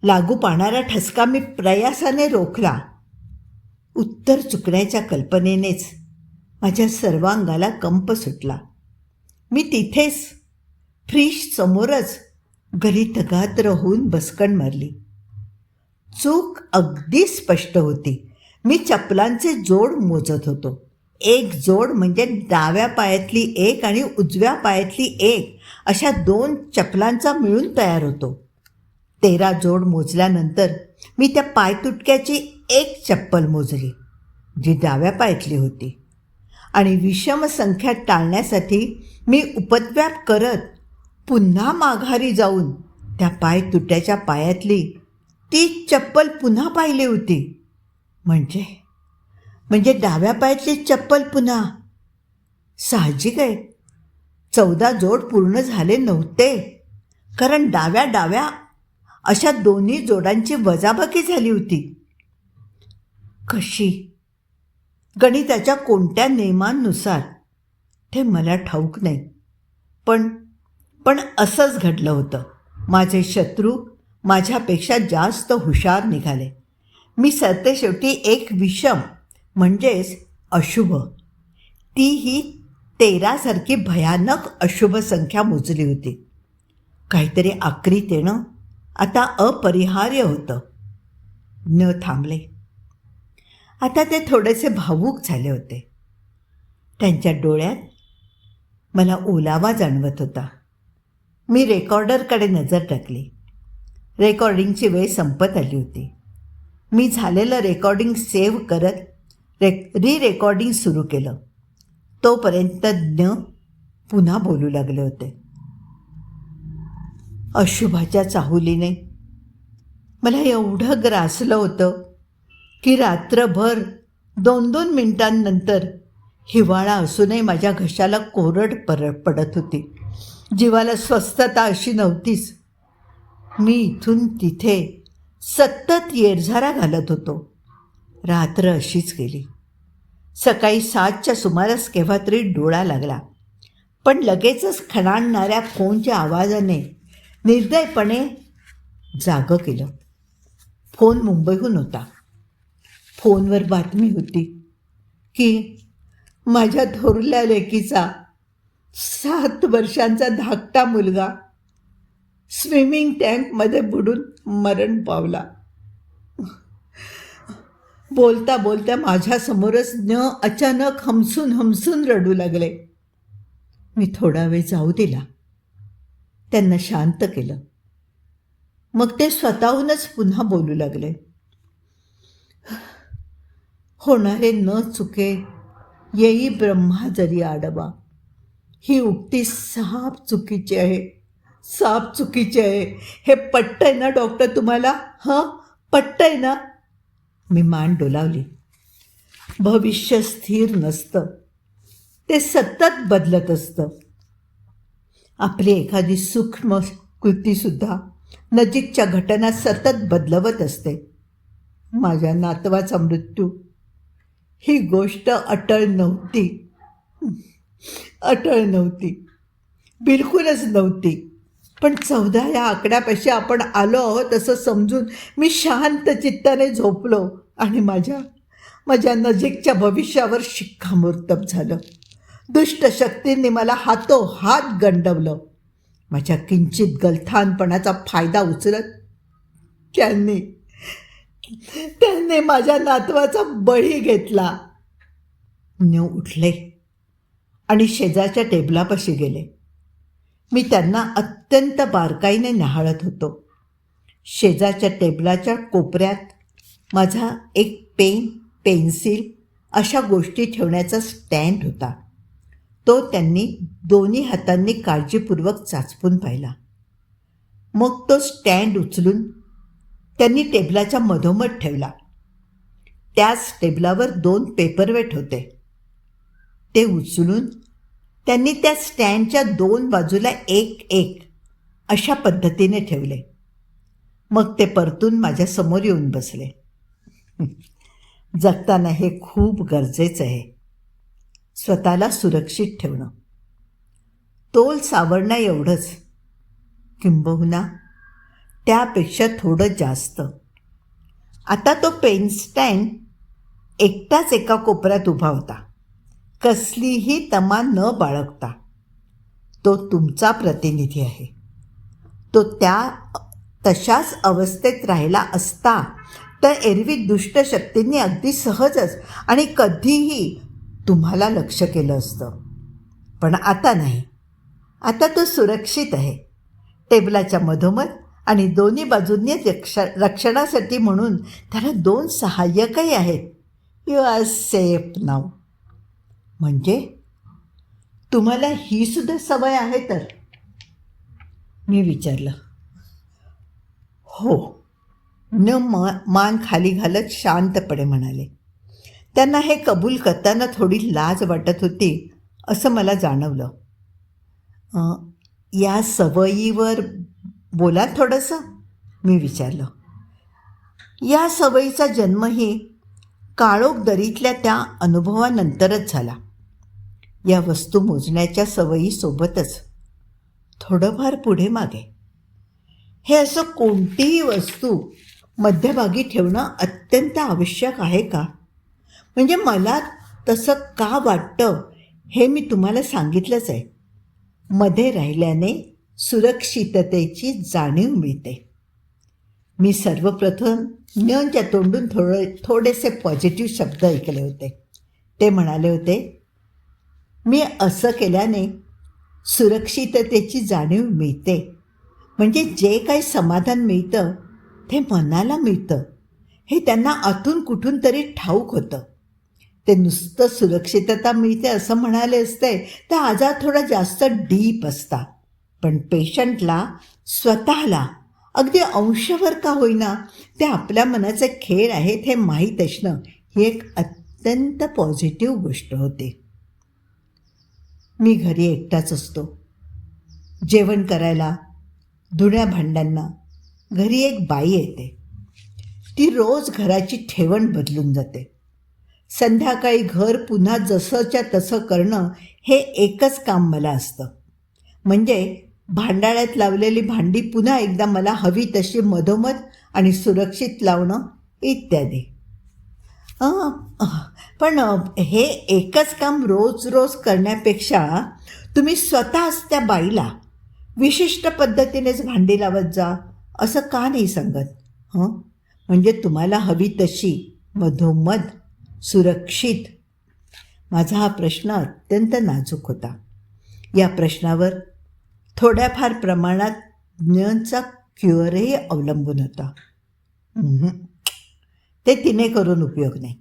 लागू पाहणारा ठसका मी प्रयासाने रोखला. उत्तर चुकण्याच्या कल्पनेनेच माझ्या सर्वांगाला कंप सुटला. मी तिथेच फ्रीज समोरच गलितगात्र होऊन बसकण मारली. चूक अगदी स्पष्ट होती. मी चपलांचे जोड मोजत होतो. एक जोड म्हणजे डाव्या पायातली एक आणि उजव्या पायातली एक अशा 2 चपलांचा मिळून तयार होतो. 13 जोड मोजल्यानंतर मी त्या पायतुटक्याची एक चप्पल मोजली जी डाव्या पायातली होती आणि विषम संख्या टाळण्यासाठी मी उपद्व्याप करत पुन्हा माघारी जाऊन त्या पायतुट्याच्या पायातली ती चप्पल पुन्हा पाहिली होती. म्हणजे डाव्या पायातली चप्पल पुन्हा. साहजिक आहे 14 जोड पूर्ण झाले नव्हते, कारण डाव्या अशा दोन्ही जोडांची वजाबाकी झाली होती. कशी, गणिताच्या कोणत्या नियमांनुसार ते मला ठाऊक नाही, पण असंच घडलं होतं. माझे शत्रू माझ्यापेक्षा जास्त हुशार निघाले. मी सरतेशेवटी एक विषम म्हणजेच अशुभ तीही 13 भयानक अशुभ संख्या मोजली होती. काहीतरी आक्रीत येणं आता अपरिहार्य होतं. न थांबले. आता ते थोडेसे भावूक झाले होते. त्यांच्या डोळ्यात मला ओलावा जाणवत होता. मी रेकॉर्डरकडे नजर टाकली. रेकॉर्डिंगची वेळ संपत आली होती. मी झालेलं रेकॉर्डिंग सेव्ह करत रेकॉर्डिंग सुरू केलं. तोपर्यंत ज्ञ पुन्हा बोलू लागले होते. अशुभाच्या चाहुलीने मला एवढं ग्रासलं होतं की रात्रभर 2-2 मिनिटांनंतर हिवाळा असूनही माझ्या घशाला कोरड पडत होती. जीवाला स्वस्थता अशी नव्हतीच. मी इथून तिथे सतत येरझारा घालत होतो. रात्र अशीच गेली. सकाळी 7च्या सुमारास केव्हा तरी डोळा लागला, पण लगेचच खणाणणाऱ्या फोनच्या आवाजाने निर्दयपणे जागं केलं. फोन मुंबईहून होता. फोनवर बातमी होती की माझ्या थोरल्या लेकीचा 7 वर्षांचा धाकटा मुलगा स्विमिंग टँकमध्ये बुडून मरण पावला. बोलता बोलता माझ्यासमोरच ज्ञ अचानक हमसून रडू लागले. मी थोडा वेळ जाऊ दिला. त्यांना शांत केलं. मग ते स्वतःहूनच पुन्हा बोलू लागले. होणारे न चुके येई ब्रह्मा जरी आडवा. ही उक्ती साप चुकीची आहे. साप चुकीची आहे. हे पटतंय ना डॉक्टर तुम्हाला? पटतंय ना? मी मान डोलावली. भविष्य स्थिर नसतं. ते सतत बदलत असतं. आपली एखादी सूक्ष्म कृतीसुद्धा नजीकच्या घटना सतत बदलवत असते. माझ्या नातवाचा मृत्यू ही गोष्ट अटळ नव्हती. बिलकुलच नव्हती. पण 14 या आकड्यापाशी आपण आलो आहोत असं समजून मी शांत चित्ताने झोपलो आणि माझ्या नजीकच्या भविष्यावर शिक्कामोर्तब झालं. दुष्ट शक्तींनी मला हातोहात गंडवलं. माझ्या किंचित गलथानपणाचा फायदा उचलत त्यांनी माझ्या नातवाचा बळी घेतला. मी उठले आणि शेजारच्या टेबलापाशी गेले. मी त्यांना अत्यंत बारकाईने न्याहाळत होतो. शेजारच्या टेबलाच्या कोपऱ्यात माझा एक पेन, पेन्सिल अशा गोष्टी ठेवण्याचा स्टँड होता. तो त्यांनी दोन्ही हातांनी काळजीपूर्वक चाचपून पाहिला. मग तो स्टँड उचलून त्यांनी टेबलाच्या मधोमध ठेवला. त्याच टेबलावर 2 पेपरवेट होते. ते उचलून त्यांनी त्या स्टँडच्या 2 बाजूला एक अशा पद्धतीने ठेवले. मग ते परतून माझ्यासमोर येऊन बसले. जगताना हे खूप गरजेचं आहे. स्वतःला सुरक्षित ठेवणं. तोल सावरणं एवढंच, किंबहुना त्यापेक्षा थोडं जास्त. आता तो पेन स्टँड एकटाच एका कोपऱ्यात उभा होता. कसलीही तमा न बाळगता. तो तुमचा प्रतिनिधी आहे. तो तशाच अवस्थेत राहिला असता तर एरवी दुष्ट शक्तींनी अगदी सहजच आणि कधीही तुम्हाला लक्ष केलं असतं. पण आता नाही. आता तो सुरक्षित आहे. टेबलाच्या मधोमध आणि दोन्ही बाजूंनी रक्षणासाठी म्हणून त्याला 2 सहाय्यकही आहेत. You are safe now. म्हणजे तुम्हाला ही सुद्धा सवय आहे तर? मी विचारलं. हो. मान खाली घालत शांतपणे म्हणाले. त्यांना हे कबूल करताना थोडी लाज वाटत होती असं मला जाणवलं. या सवयीवर बोला थोडंसं, मी विचारलं. या सवयीचा जन्मही काळोख दरीतल्या त्या अनुभवानंतरच झाला. या वस्तू मोजण्याच्या सवयीसोबतच थोडंफार पुढे मागे. हे असं कोणतीही वस्तू मध्यभागी ठेवणं अत्यंत आवश्यक आहे का? म्हणजे मला तसं का वाटतं हे मी तुम्हाला सांगितलंच आहे. मध्ये राहिल्याने सुरक्षिततेची जाणीव मिळते. मी सर्वप्रथम ज्ञानच्या तोंडून थोडेसे पॉझिटिव्ह शब्द ऐकले होते. ते म्हणाले होते, मी असं केल्याने सुरक्षिततेची जाणीव मिळते. म्हणजे जे काही समाधान मिळतं ते मनाला मिळतं हे त्यांना आतून कुठून तरी ठाऊक होतं. ते नुसतं सुरक्षितता मिळते असं म्हणाले असते तर आजार थोडा जास्त डीप असता. पण पेशंटला स्वतःला अगदी अंशभर का होईना ते आपल्या मनाचे खेळ आहेत हे माहीत असणं ही एक अत्यंत पॉझिटिव्ह गोष्ट होती. मी घरी एकटाच असतो. जेवण करायला, धुण्या भांड्यांना घरी एक बाई येते. ती रोज घराची ठेवण बदलून जाते. संध्याकाळी घर पुन्हा जसंच्या तसं करणं हे एकच काम मला असतं. म्हणजे भांडाळ्यात लावलेली भांडी पुन्हा एकदा मला हवी तशी मधोमध आणि सुरक्षित लावणं इत्यादी. पण हे एकच काम रोज रोज करण्यापेक्षा तुम्ही स्वतःच त्या बाईला विशिष्ट पद्धतीनेच भांडी लावत जा असं का नाही सांगत? म्हणजे तुम्हाला हवी तशी मधोमध सुरक्षित. माझा हा प्रश्न अत्यंत नाजूक होता. या प्रश्नावर थोड्याफार प्रमाणात ज्ञानचा क्युअरही अवलंबून होता. ते तिने करून उपयोग नाही.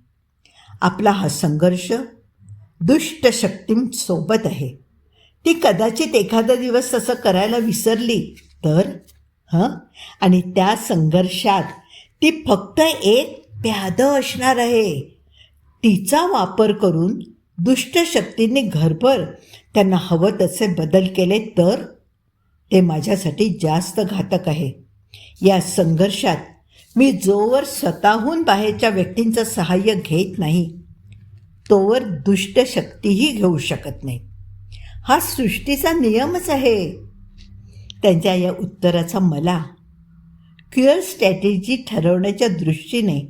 आपला हा संघर्ष दुष्ट शक्तींसोबत आहे. ती कदाचित एखादा दिवस तसं करायला विसरली तर आणि त्या संघर्षात ती फक्त एक प्यादं असणार आहे. तिचा वापर करून दुष्ट शक्तींनी घरभर त्यांना हवं तसे बदल केले तर ते माझ्यासाठी जास्त घातक आहे. या संघर्षात मी जोवर स्वतःहून बाहेरच्या व्यक्तींचं सहाय्य घेत नाही तोवर दुष्ट शक्तीही घेऊ शकत नाही. हा सृष्टीचा नियमच आहे. त्यांच्या या उत्तराचा मला क्युअर स्ट्रॅटेजी ठरवण्याच्या दृष्टीने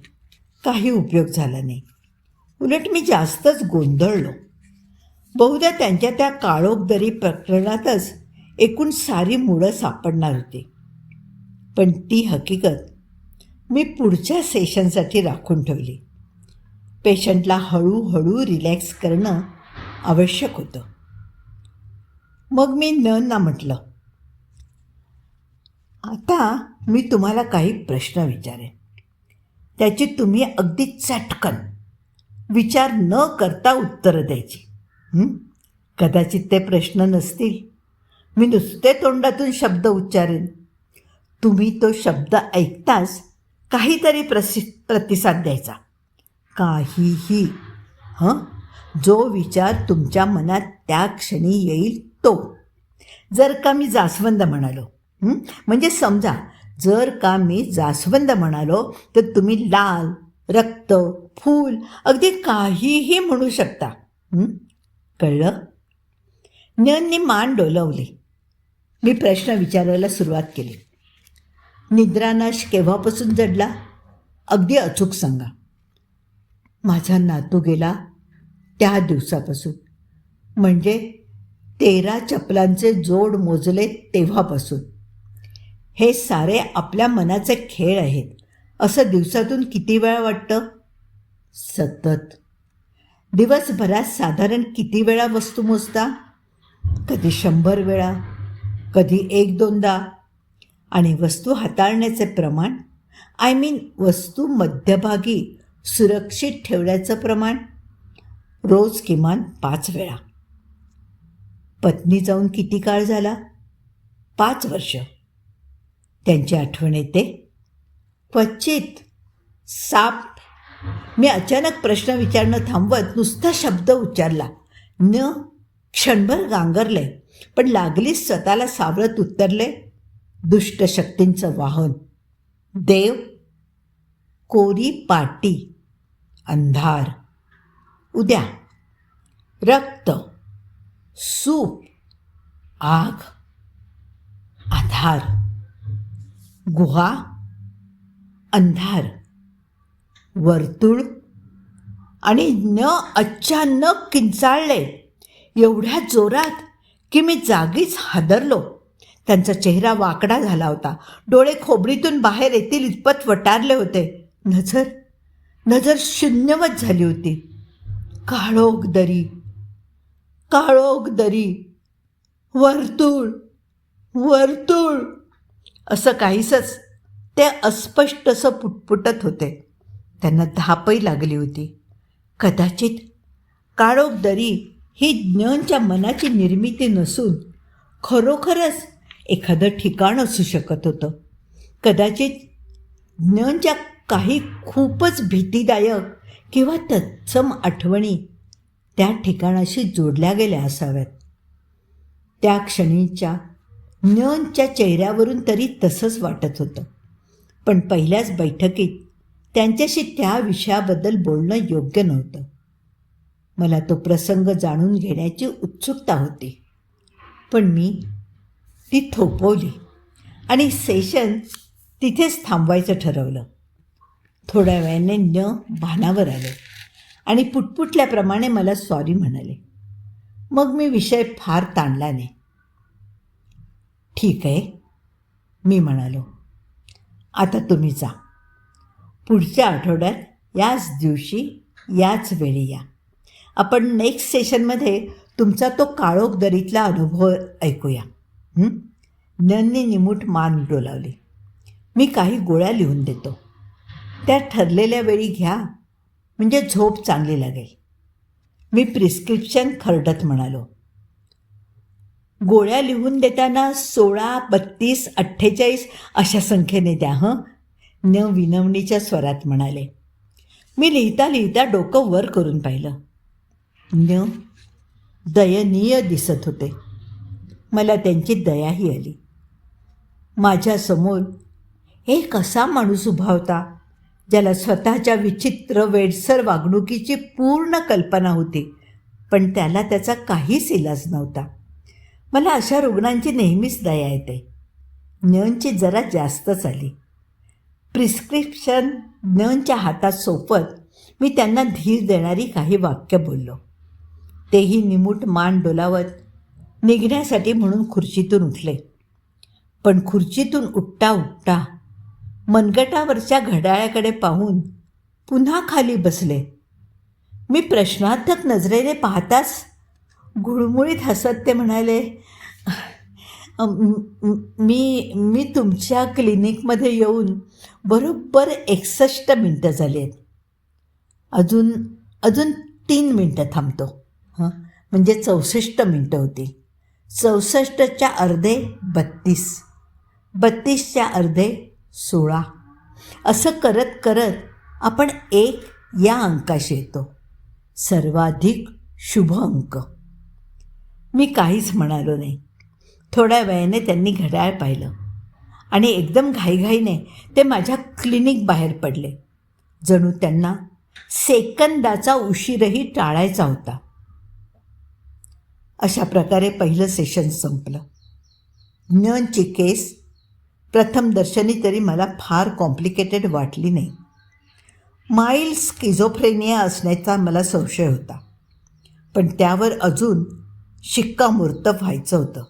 काही उपयोग झाला नाही. उलट मी जास्तच गोंधळलो. बहुधा त्यांच्या त्या काळोखदरी प्रकरणातच एकूण सारी मुळं सापडणार होती. पण ती हकीकत मी पुढच्या सेशनसाठी राखून ठेवली. पेशंटला हळूहळू रिलॅक्स करणं आवश्यक होतं. मग मी नंना म्हटलं, आता मी तुम्हाला काही प्रश्न विचारेन. त्याची तुम्ही अगदी चटकन विचार न करता उत्तरं द्यायची. कदाचित ते प्रश्न नसतील. मी नुसते तोंडातून शब्द उच्चारेन. तुम्ही तो शब्द ऐकताच काहीतरी प्रतिसाद द्यायचा. काहीही. जो विचार तुमच्या मनात त्या क्षणी येईल तो. जर का मी जास्वंद म्हणालो, म्हणजे समजा जर का मी जास्वंद म्हणालो तर तुम्ही लाल, रक्त, फूल अगदी काहीही म्हणू शकता. कळलं? ज्ञाननी मान डोलवली. मी प्रश्न विचारायला सुरुवात केली. निद्रानाश केव्हापासून जडला? अगदी अचूक सांगा. माझा नातू गेला त्या दिवसापासून. म्हणजे 13 चपलांचे जोड मोजले तेव्हापासून. हे सारे आपल्या मनाचे खेळ आहेत असं दिवसातून किती वेळा वाटतं? सतत. दिवसभरात साधारण किती वेळा वस्तू मोजता? कधी 100 वेळा, कधी 1-2दा. आणि वस्तू हाताळण्याचे प्रमाण, वस्तू मध्यभागी सुरक्षित ठेवण्याचं प्रमाण, रोज किमान 5 वेळा. पत्नी जाऊन किती काळ झाला? 5 वर्ष. त्यांची आठवण येते? क्वचित. साप. मी अचानक प्रश्न विचारणं थांबवत नुसता शब्द उच्चारला. क्षणभर गांगरले, पण लागलीच स्वतःला सावरत उत्तरले, दुष्ट शक्तींचं वाहन. देव. कोरी पाटी. अंधार. उद्या. रक्त. सूप. आग. आधार. गुहा. अंधार. वर्तुळ. आणि अचानक किंचाळले. एवढ्या जोरात की मी जागीच हादरलो. त्यांचा चेहरा वाकडा झाला होता. डोळे खोबरीतून बाहेर येतील इतपत वटारले होते. नजर शून्यवत झाली होती. काळोख दरी, काळोख दरी, वर्तुळ, वर्तुळ असं काहीसच ते अस्पष्टसं पुटपुटत होते. त्यांना धापही लागली होती. कदाचित काळोख दरी ही ज्ञानच्या मनाची निर्मिती नसून खरोखरच एखादं ठिकाण असू शकत होतं. कदाचित ज्ञानच्या काही खूपच भीतीदायक किंवा तत्सम आठवणी त्या ठिकाणाशी जोडल्या गेल्या असाव्यात. त्या क्षणीच्या ज्ञानच्या चेहऱ्यावरून तरी तसंच वाटत होतं. पण पहिल्याच बैठकीत त्यांच्याशी त्या विषयाबद्दल बोलणं योग्य नव्हतं. मला तो प्रसंग जाणून घेण्याची उत्सुकता होती, पण मी ती थोपवली आणि सेशन तिथेच थांबवायचं ठरवलं. थोड्या वेळाने भानावर आले आणि पुटपुटल्याप्रमाणे मला सॉरी म्हणाले. मग मी विषय फार ताणला नाही. ठीक आहे, मी म्हणालो. आता तुम्ही जा. पुढच्या आठवड्यात याच दिवशी याच वेळी या. आपण नेक्स्ट सेशनमध्ये तुमचा तो काळोख दरीतला अनुभव ऐकूया. ज्ञानने निमूट मान डोलावली. मी काही गोळ्या लिहून देतो. त्या ठरलेल्या वेळी घ्या, म्हणजे झोप चांगली लागेल. मी प्रिस्क्रिप्शन खरडत म्हणालो. गोळ्या लिहून देताना 16, 32, 48 अशा संख्येने द्या हं, विनवणीच्या स्वरात म्हणाले. मी लिहिता लिहिता डोकं वर करून पाहिलं. दयनीय दिसत होते. मला त्यांची दयाही आली. माझ्यासमोर एक असा माणूस उभा होता ज्याला स्वतःच्या विचित्र वेडसर वागणुकीची पूर्ण कल्पना होती, पण त्याला त्याचा काहीच इलाज नव्हता. मला अशा रुग्णांची नेहमीच दया येते. ज्ञानची जरा जास्तच आली. प्रिस्क्रिप्शन ज्ञानच्या हातात सोपत मी त्यांना धीर देणारी काही वाक्य बोललो. तेही निमूट मान डोलावत निघण्यासाठी म्हणून खुर्चीतून उठले. पण खुर्चीतून उठता उठता मनगटावरच्या घड्याळाकडे पाहून पुन्हा खाली बसले. मी प्रश्नार्थक नजरेने पाहताच गुळमुळीत हसत ते म्हणाले, मी तुमच्या क्लिनिकमध्ये येऊन बरोबर 61 मिनटं झाली आहेत. अजून 3 मिनटं थांबतो. म्हणजे 64 मिनटं होती. 64च्या अर्धे 32, 32च्या अर्धे 16. असं करत करत आपण 1 या अंकाशी येतो. सर्वाधिक शुभ अंक. मी काहीच म्हणालो नाही. थोड्या वेळाने त्यांनी घड्याळ पाहिलं आणि एकदम घाईघाईने ते माझ्या क्लिनिक बाहेर पडले. जणू त्यांना सेकंदाचा उशीरही टाळायचा होता. अशा प्रकारे पहिलं सेशन संपलं. ज्ञानची केस प्रथम दर्शनी तरी मला फार कॉम्प्लिकेटेड वाटली नाही. माइल्ड स्किझोफ्रेनिया असण्याचा मला संशय होता, पण त्यावर अजून शिक्कामोर्तब व्हायचं होतं.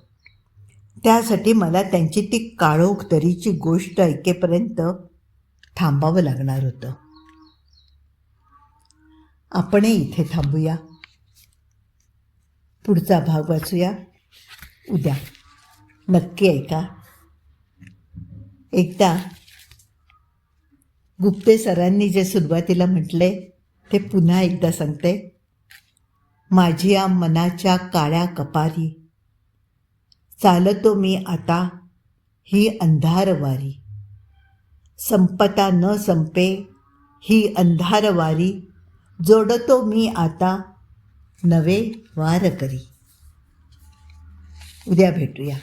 त्यासाठी मला त्यांची ती काळोख दरीची गोष्ट ऐकेपर्यंत थांबावं लागणार होतं. आपणही इथे थांबूया. पुढचा भाग वाचूया उद्या. नक्की ऐका. एकदा गुप्ते सरांनी जे सुरुवातीला म्हटले ते पुन्हा एकदा सांगते. माझी या मनाच्या काळ्या कपारी, चालतो मी आता ही अंधारवारी. संपता न संपे ही अंधारवारी, जोडतो मी आता नवे वार करी. उद्या भेटूया.